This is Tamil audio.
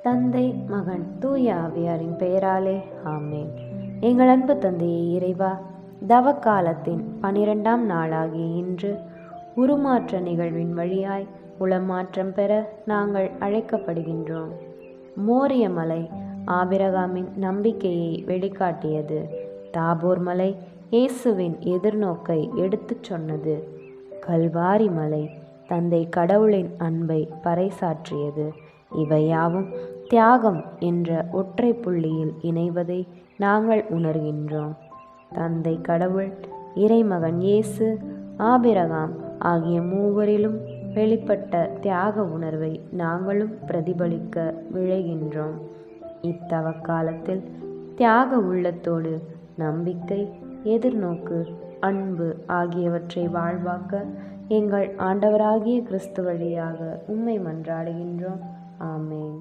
தந்தை, மகன், தூய ஆவியாரின் பெயராலே ஆமேன். எங்கள் அன்பு தந்தையே இறைவா, தவக்காலத்தின் 12ஆம் நாளாகிய இன்று உருமாற்ற நிகழ்வின் வழியாய் உளமாற்றம் பெற நாங்கள் அழைக்கப்படுகின்றோம். மோரிய மலை ஆபிரகாமின் நம்பிக்கையை வெளிக்காட்டியது. தாபோர் மலை இயேசுவின் எதிர்நோக்கை எடுத்துச் சொன்னது. கல்வாரி மலை தந்தை கடவுளின் அன்பை பறைசாற்றியது. இவையாவும் தியாகம் என்ற ஒற்றை புள்ளியில் இணைவதை நாங்கள் உணர்கின்றோம். தந்தை கடவுள், இறைமகன் இயேசு, ஆபிரகாம் ஆகிய மூவரிலும் வெளிப்பட்ட தியாக உணர்வை நாங்களும் பிரதிபலிக்க விழைகின்றோம். இத்தவக்காலத்தில் தியாக உள்ளத்தோடு நம்பிக்கை, எதிர்நோக்கு, அன்பு ஆகியவற்றை வாழ்வாக்க எங்கள் ஆண்டவராகிய கிறிஸ்து வழியாக உம்மை மன்றாடுகின்றோம். ஆமேன்.